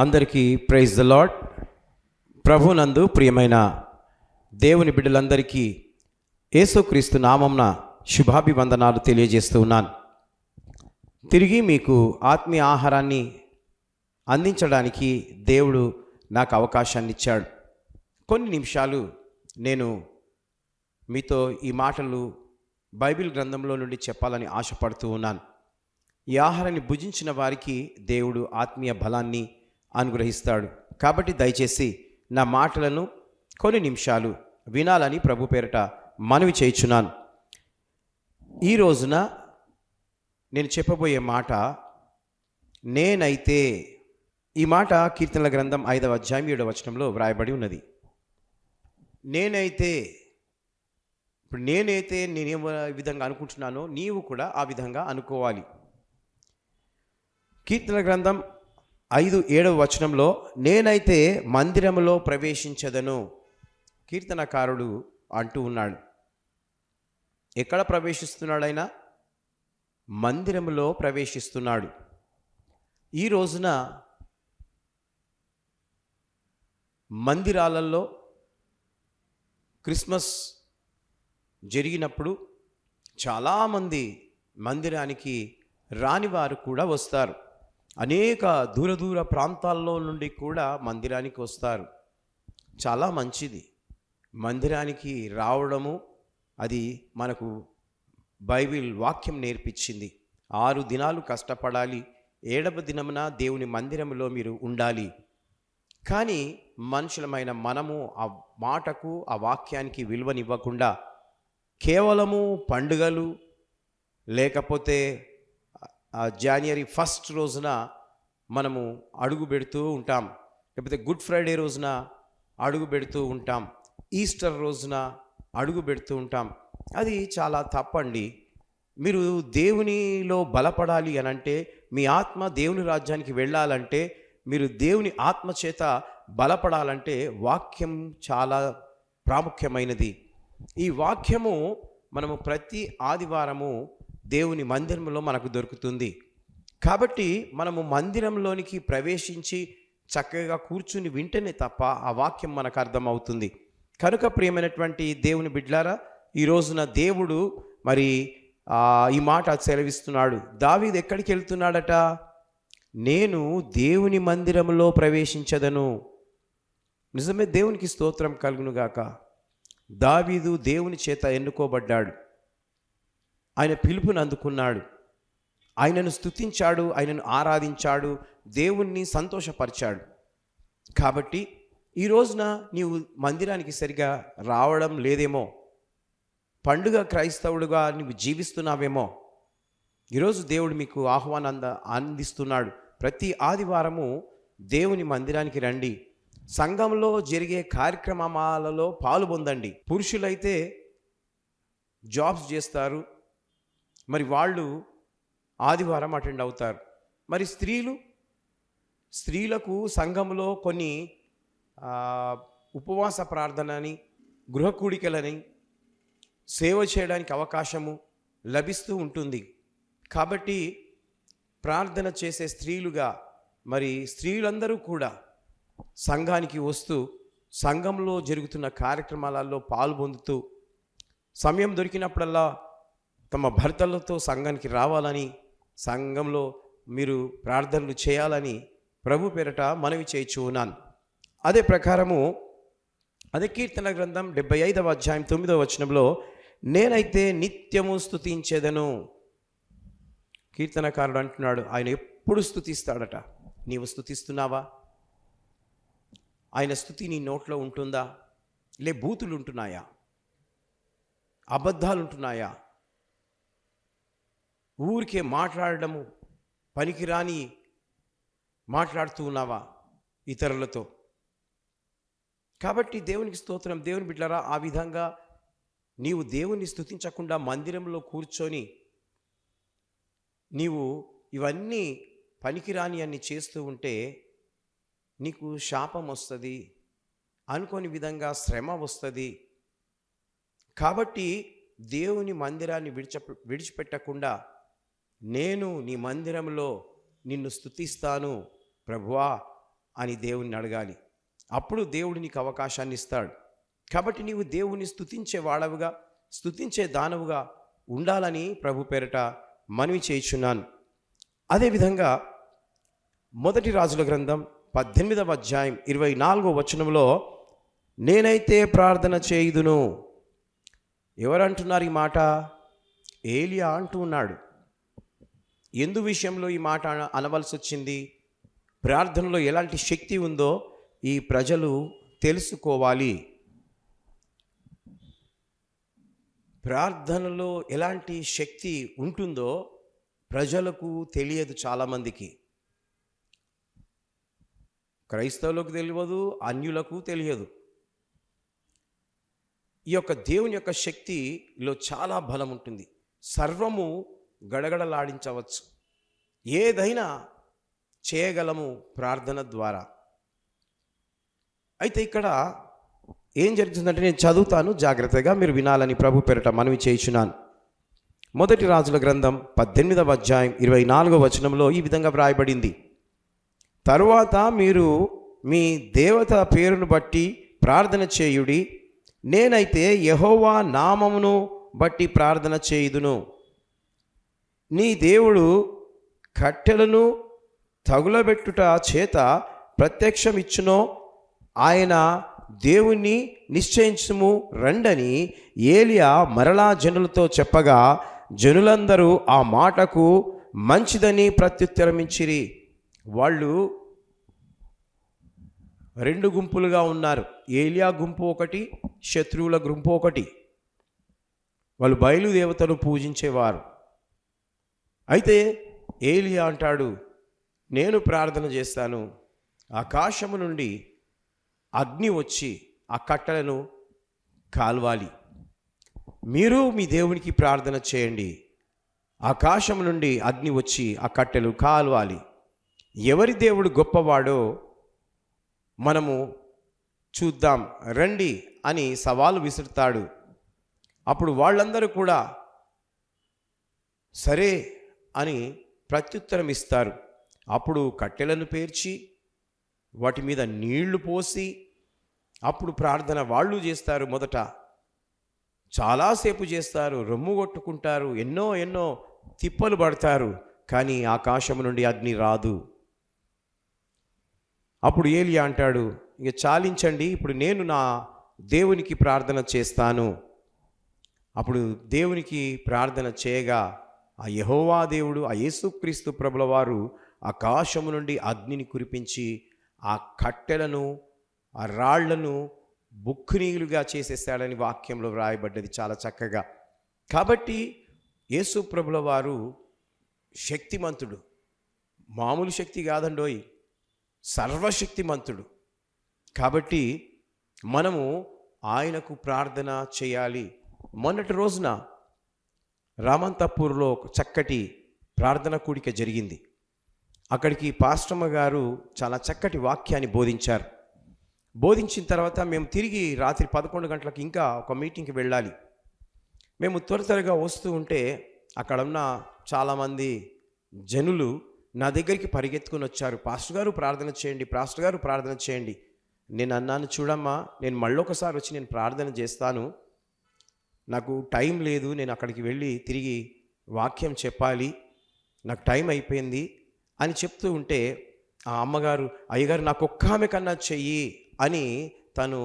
అందరికీ praise the lord. ప్రభునందు ప్రియమైన దేవుని బిడ్డలందరికీ యేసుక్రీస్తు నామమున శుభాభివందనాలు తెలియజేస్తూ ఉన్నాను. తిరిగి మీకు ఆత్మీయ ఆహారాన్ని అందించడానికి దేవుడు నాకు అవకాశాన్ని ఇచ్చాడు. కొన్ని నిమిషాలు నేను మీతో ఈ మాటలు బైబిల్ గ్రంథంలో నుండి చెప్పాలని ఆశపడుతూ ఉన్నాను. ఈ ఆహారాన్ని భుజించిన వారికి దేవుడు ఆత్మీయ బలాన్ని అనుగ్రహిస్తాడు. కాబట్టి దయచేసి నా మాటలను కొన్ని నిమిషాలు వినాలని ప్రభు పేరిట మనవి చేయుచున్నాను. ఈ రోజున నేను చెప్పబోయే మాట నేనైతే. ఈ మాట కీర్తనల గ్రంథం 5వ అధ్యాయం 7వ వచనంలో వ్రాయబడి ఉన్నది. నేనైతే. ఇప్పుడు నేనైతే నేను ఏ విధంగా అనుకుంటున్నానో నీవు కూడా ఆ విధంగా అనుకోవాలి. కీర్తనల గ్రంథం 5:7వ వచనంలో నేనైతే మందిరములో ప్రవేశించదను. కీర్తనకారుడు అంటూ ఉన్నాడు. ఎక్కడ ప్రవేశిస్తున్నాడు ఆయన? మందిరములో ప్రవేశిస్తున్నాడు. ఈ రోజున మందిరాలలో క్రిస్మస్ జరిగినప్పుడు చాలామంది మందిరానికి రాని వారు కూడా వస్తారు. అనేక దూర ప్రాంతాల్లో నుండి కూడా మందిరానికి వస్తారు. చాలా మంచిది మందిరానికి రావడము. అది మనకు బైబిల్ వాక్యం నేర్పించింది. 6 దినాలు కష్టపడాలి, 7వ దినమున దేవుని మందిరంలో మీరు ఉండాలి. కానీ మనుషులమైన మనము ఆ మాటకు, ఆ వాక్యానికి విలువనివ్వకుండా కేవలము పండుగలు లేకపోతే జనవరి 1 రోజున మనము అడుగు పెడుతూ ఉంటాం, లేకపోతే గుడ్ ఫ్రైడే రోజున అడుగు పెడుతూ ఉంటాం, ఈస్టర్ రోజున అడుగు పెడుతూ ఉంటాం. అది చాలా తప్పండి. మీరు దేవునిలో బలపడాలి అని అంటే, మీ ఆత్మ దేవుని రాజ్యానికి వెళ్ళాలంటే, మీరు దేవుని ఆత్మ చేత బలపడాలంటే వాక్యం చాలా ప్రాముఖ్యమైనది. ఈ వాక్యము మనము ప్రతి ఆదివారము దేవుని మందిరంలో మనకు దొరుకుతుంది. కాబట్టి మనము మందిరంలోనికి ప్రవేశించి చక్కగా కూర్చుని వింటేనే తప్ప ఆ వాక్యం మనకు అర్థమవుతుంది. కనుక ప్రియమైనటువంటి దేవుని బిడ్డలారా, ఈ రోజున దేవుడు మరి ఈ మాట సెలవిస్తున్నాడు. దావీదు ఎక్కడికి వెళ్తున్నాడట? నేను దేవుని మందిరంలో ప్రవేశించదను. నిజమే, దేవునికి స్తోత్రం కలుగునుగాక. దావీదు దేవుని చేత ఎన్నుకోబడ్డాడు. ఆయన పిలుపుని అందుకున్నాడు. ఆయనను స్తుతించాడు, ఆయనను ఆరాధించాడు, దేవుణ్ణి సంతోషపరిచాడు. కాబట్టి ఈ రోజున నీవు మందిరానికి సరిగా రావడం లేదేమో, పండుగ క్రైస్తవుడుగా నువ్వు జీవిస్తున్నావేమో. ఈరోజు దేవుడు మీకు ఆహ్వానం అందిస్తున్నాడు. ప్రతి ఆదివారము దేవుని మందిరానికి రండి, సంఘంలో జరిగే కార్యక్రమాలలో పాలు పొందండి. పురుషులైతే జాబ్స్ చేస్తారు, మరి వాళ్ళు ఆదివారం అటెండ్ అవుతారు. మరి స్త్రీలకు సంఘంలో కొన్ని ఉపవాస ప్రార్థనని, గృహ కూడికలని, సేవ చేయడానికి అవకాశము లభిస్తూ ఉంటుంది. కాబట్టి ప్రార్థన చేసే స్త్రీలుగా మరి స్త్రీలందరూ కూడా సంఘానికి వస్తూ సంఘంలో జరుగుతున్న కార్యక్రమాలలో పాల్పొందుతూ సమయం దొరికినప్పుడల్లా తమ భర్తలతో సంఘానికి రావాలని, సంఘంలో మీరు ప్రార్థనలు చేయాలని ప్రభు పేరట మనవి చేయించు ఉన్నాను. అదే ప్రకారము అదే కీర్తన గ్రంథం 75వ అధ్యాయం 9వ వచనంలో నేనైతే నిత్యము స్తుతించెదను. కీర్తనకారుడు అంటున్నాడు, ఆయన ఎప్పుడు స్తుతిస్తాడట. నీవు స్తుతిస్తున్నావా? ఆయన స్తుతి నీ నోట్లో ఉంటుందా? బూతులు ఉంటున్నాయా? అబద్ధాలు ఉంటున్నాయా? ఊరికే మాట్లాడడము, పనికిరాని మాట్లాడుతూ ఉన్నావా ఇతరులతో? కాబట్టి దేవునికి స్తోత్రం. దేవుని బిడ్డలారా, ఆ విధంగా నీవు దేవుని స్తుతించకుండా మందిరంలో కూర్చొని నీవు ఇవన్నీ పనికిరాని అన్ని చేస్తూ ఉంటే నీకు శాపం వస్తుంది, అనుకోని విధంగా శ్రమ వస్తుంది. కాబట్టి దేవుని మందిరాన్ని విడిచిపెట్టకుండా నేను నీ మందిరంలో నిన్ను స్తుతిస్తాను ప్రభువా అని దేవుణ్ణి అడగాలి. అప్పుడు దేవుడు నీకు అవకాశాన్ని ఇస్తాడు. కాబట్టి నీవు దేవుని స్తుతించే వాడవుగా, స్తుతించే దానవుగా ఉండాలని ప్రభు పేరట మనవి చేయుచున్నాను. అదేవిధంగా మొదటి రాజుల గ్రంథం 18వ అధ్యాయం 24వ వచనంలో, నేనైతే ప్రార్థన చేయుదును. ఎవరంటున్నారు ఈ మాట? ఏలియా అంటూ ఉన్నాడు. ఎందు విషయంలో ఈ మాట అనవలసి వచ్చింది? ప్రార్థనలో ఎలాంటి శక్తి ఉందో ఈ ప్రజలు తెలుసుకోవాలి. ప్రార్థనలో ఎలాంటి శక్తి ఉంటుందో ప్రజలకు తెలియదు. చాలామందికి, క్రైస్తవులకు తెలియదు, అన్యులకు తెలియదు. ఈ యొక్క దేవుని యొక్క శక్తిలో చాలా బలం ఉంటుంది. సర్వము గడగడలాడించవచ్చు, ఏదైనా చేయగలము ప్రార్థన ద్వారా. అయితే ఇక్కడ ఏం జరుగుతుందంటే, నేను చదువుతాను, జాగ్రత్తగా మీరు వినాలని ప్రభు పేరట మనవి చేయుచున్నాను. మొదటి రాజుల గ్రంథం 18వ అధ్యాయం 24వ వచనంలో ఈ విధంగా వ్రాయబడింది, తరువాత మీరు మీ దేవత పేరును బట్టి ప్రార్థన చేయుడి, నేనైతే యెహోవా నామమును బట్టి ప్రార్థన చేయుదును. నీ దేవుడు కట్టెలను తగులబెట్టుట చేత ప్రత్యక్షమిచ్చునో ఆయన దేవుణ్ణి నిశ్చయించుము రండని ఏలియా మరలా జనులతో చెప్పగా, జనులందరూ ఆ మాటకు మంచిదని ప్రత్యుత్తరమిచ్చిరి. వాళ్ళు రెండు గుంపులుగా ఉన్నారు. ఏలియా గుంపు ఒకటి, శత్రువుల గుంపు ఒకటి. వాళ్ళు బయలుదేవతను పూజించేవారు. అయితే ఏలియా అంటాడు, నేను ప్రార్థన చేస్తాను, ఆకాశము నుండి అగ్ని వచ్చి ఆ కట్టెలను కాల్వాలి. మీరు మీ దేవునికి ప్రార్థన చేయండి, ఆకాశం నుండి అగ్ని వచ్చి ఆ కట్టెలు కాల్వాలి. ఎవరి దేవుడు గొప్పవాడో మనము చూద్దాం రండి అని సవాలు విసురుతాడు. అప్పుడు వాళ్ళందరూ కూడా సరే అని ప్రత్యుత్తరం ఇస్తారు. అప్పుడు కట్టెలను పేర్చి వాటి మీద నీళ్లు పోసి అప్పుడు ప్రార్థన వాళ్ళు చేస్తారు. మొదట చాలాసేపు చేస్తారు, రొమ్ము కొట్టుకుంటారు, ఎన్నో తిప్పలు పడతారు, కానీ ఆకాశం నుండి అగ్ని రాదు. అప్పుడు ఏలియా అంటాడు, ఇక చాలించండి, ఇప్పుడు నేను నా దేవునికి ప్రార్థన చేస్తాను. అప్పుడు దేవునికి ప్రార్థన చేయగా ఆ యెహోవా దేవుడు, ఆ యేసుక్రీస్తు ప్రభుల వారు ఆకాశము నుండి అగ్నిని కురిపించి ఆ కట్టెలను ఆ రాళ్లను బుక్కునీలుగా చేసేస్తాడని వాక్యంలో వ్రాయబడ్డది చాలా చక్కగా. కాబట్టి యేసు ప్రభుల వారు శక్తిమంతుడు, మామూలు శక్తి కాదండోయ్, సర్వశక్తిమంతుడు. కాబట్టి మనము ఆయనకు ప్రార్థన చేయాలి. మొన్నటి రోజున రామంతపూర్లో చక్కటి ప్రార్థన కూడిక జరిగింది. అక్కడికి పాస్టమ్మ గారు చాలా చక్కటి వాక్యాన్ని బోధించారు. బోధించిన తర్వాత మేము తిరిగి రాత్రి 11 గంటలకు ఇంకా ఒక మీటింగ్కి వెళ్ళాలి. మేము త్వరగా వస్తూ ఉంటే అక్కడ ఉన్న చాలామంది జనులు నా దగ్గరికి పరిగెత్తుకొని వచ్చారు, పాస్టర్ గారు ప్రార్థన చేయండి, పాస్టర్ గారు ప్రార్థన చేయండి. నేను అన్నాను, చూడమ్మా, నేను మళ్ళొకసారి వచ్చి నేను ప్రార్థన చేస్తాను, నాకు టైం లేదు, నేను అక్కడికి వెళ్ళి తిరిగి వాక్యం చెప్పాలి, నాకు టైం అయిపోయింది అని చెప్తూ ఉంటే ఆ అమ్మగారు, అయ్యగారు నాకు ఒక్క ఆమె కన్నా చెయ్యి అని తను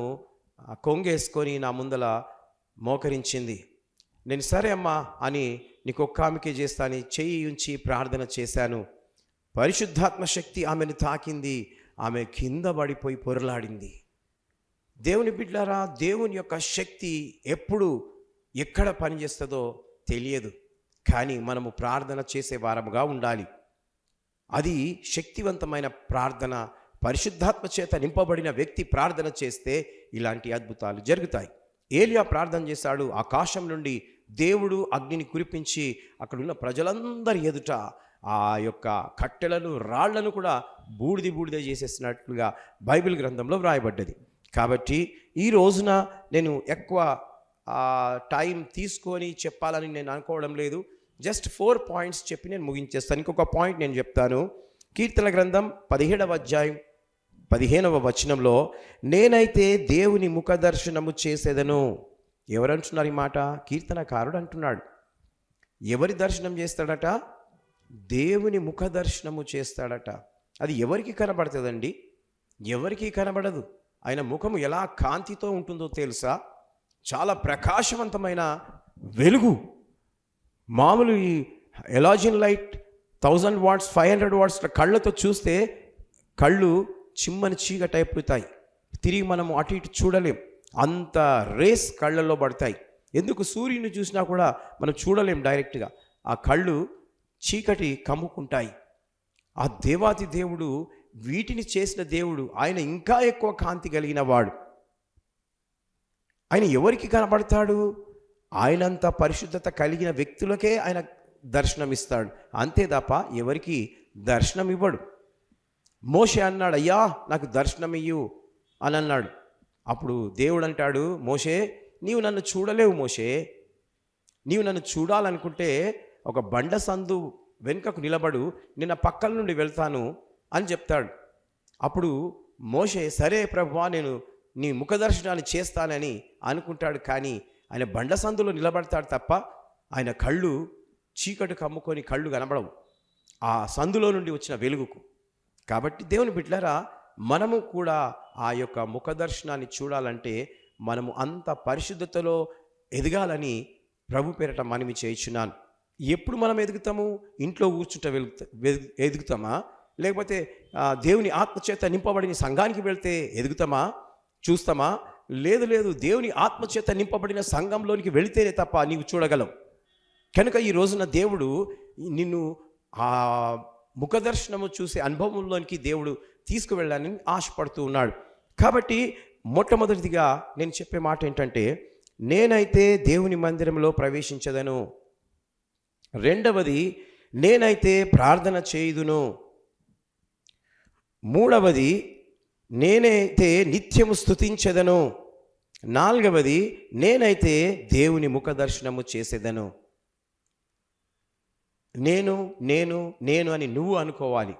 కొంగేసుకొని నా ముందల మోకరించింది. నేను సరే అమ్మా అని నీకు ఒక్క ఆమెకే చేస్తాను చెయ్యి ఉంచి ప్రార్థన చేశాను. పరిశుద్ధాత్మ శక్తి ఆమెను తాకింది, ఆమె కింద పడిపోయి పొరలాడింది. దేవుని బిడ్డలారా, దేవుని యొక్క శక్తి ఎప్పుడు ఎక్కడ పనిచేస్తుందో తెలియదు, కానీ మనము ప్రార్థన చేసే వారముగా ఉండాలి. అది శక్తివంతమైన ప్రార్థన. పరిశుద్ధాత్మ చేత నింపబడిన వ్యక్తి ప్రార్థన చేస్తే ఇలాంటి అద్భుతాలు జరుగుతాయి. ఏలియా ప్రార్థన చేశాడు, ఆకాశం నుండి దేవుడు అగ్నిని కురిపించి అక్కడున్న ప్రజలందరి ఎదుట ఆ యొక్క కట్టెలను రాళ్లను కూడా బూడిద చేసేసినట్లుగా బైబిల్ గ్రంథంలో వ్రాయబడ్డది. కాబట్టి ఈ రోజున నేను ఎక్కువ టైం తీసుకొని చెప్పాలని నేను అనుకోవడం లేదు. జస్ట్ 4 పాయింట్స్ చెప్పి నేను ముగించేస్తాను. ఇంకొక పాయింట్ నేను చెప్తాను. కీర్తన గ్రంథం 17వ అధ్యాయం 15వ వచనంలో, నేనైతే దేవుని ముఖ దర్శనము చేసేదను. ఎవరంటున్నారు ఈ మాట? కీర్తనకారుడు అంటున్నాడు. ఎవరి దర్శనం చేస్తాడట? దేవుని ముఖ దర్శనము చేస్తాడట. అది ఎవరికి కనబడుతుందండి? ఎవరికి కనబడదు. ఆయన ముఖము ఎలా కాంతితో ఉంటుందో తెలుసా? చాలా ప్రకాశవంతమైన వెలుగు. మామూలు ఈ ఎలాజిన్ లైట్ 1000 వాట్స్ 500 వాట్స్ కళ్ళతో చూస్తే కళ్ళు చిమ్మని చీకటి అయిపోతాయి. తిరిగి మనము అటు ఇటు చూడలేం. అంత రేస్ కళ్ళల్లో పడతాయి. ఎందుకు? సూర్యుని చూసినా కూడా మనం చూడలేం డైరెక్ట్గా. ఆ కళ్ళు చీకటి కమ్ముకుంటాయి. ఆ దేవాది దేవుడు, వీటిని చేసిన దేవుడు, ఆయన ఇంకా ఎక్కువ కాంతి కలిగిన వాడు. ఆయన ఎవరికి కనబడతాడు? ఆయనంత పరిశుద్ధత కలిగిన వ్యక్తులకే ఆయన దర్శనం ఇస్తాడు. అంతే తప్ప ఎవరికి దర్శనం ఇవ్వడు. మోషే అన్నాడు, అయ్యా నాకు దర్శనం ఇయ్యు అని అన్నాడు. అప్పుడు దేవుడు అంటాడు, మోషే నీవు నన్ను చూడలేవు మోషే. నీవు నన్ను చూడాలనుకుంటే ఒక బండ సందు వెనుకకు నిలబడు, నిన్న పక్కల నుండి వెళ్తాను అని చెప్తాడు. అప్పుడు మోషే సరే ప్రభువా నేను నీ ముఖ దర్శనాన్ని చేస్తానని అనుకుంటాడు. కానీ ఆయన బండ సందులో నిలబడతాడు తప్ప ఆయన కళ్ళు చీకటి కమ్ముకొని కళ్ళు కనబడవు ఆ సందులో నుండి వచ్చిన వెలుగుకు. కాబట్టి దేవుని బిడ్డలారా, మనము కూడా ఆ యొక్క ముఖ దర్శనాన్ని చూడాలంటే మనము అంత పరిశుద్ధతలో ఎదగాలని ప్రభు పేరట మనవి చేయించున్నాను. ఎప్పుడు మనం ఎదుగుతాము? ఇంట్లో కూర్చుంటే ఎదుగుతామా? లేకపోతే దేవుని ఆత్మచేత నింపబడిన సంఘానికి వెళ్తే ఎదుగుతామా, చూస్తామా? లేదు లేదు, దేవుని ఆత్మచేత నింపబడిన సంఘంలోనికి వెళితేనే తప్ప నీవు చూడగలవు. కనుక ఈ రోజున దేవుడు నిన్ను ఆ ముఖదర్శనము చూసే అనుభవంలోనికి దేవుడు తీసుకువెళ్ళాలని ఆశపడుతూ ఉన్నాడు. కాబట్టి మొట్టమొదటిదిగా నేను చెప్పే మాట ఏంటంటే, నేనైతే దేవుని మందిరంలో ప్రవేశించదను. రెండవది, నేనైతే ప్రార్థన చేయుదును. మూడవది, నేనైతే నిత్యము స్తుతించెదను. నాలుగవది, నేనైతే దేవుని ముఖ దర్శనము చేసేదను. నేను నేను నేను అని నువ్వు అనుకోవాలి.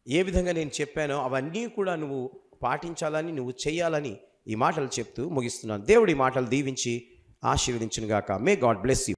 ఏ విధంగా నేను చెప్పానో అవన్నీ కూడా నువ్వు పాటించాలని, నువ్వు చేయాలని ఈ మాటలు చెప్తూ ముగిస్తున్నాను. దేవుడి మాటలు దీవించి ఆశీర్వదించును గాక. May God bless you.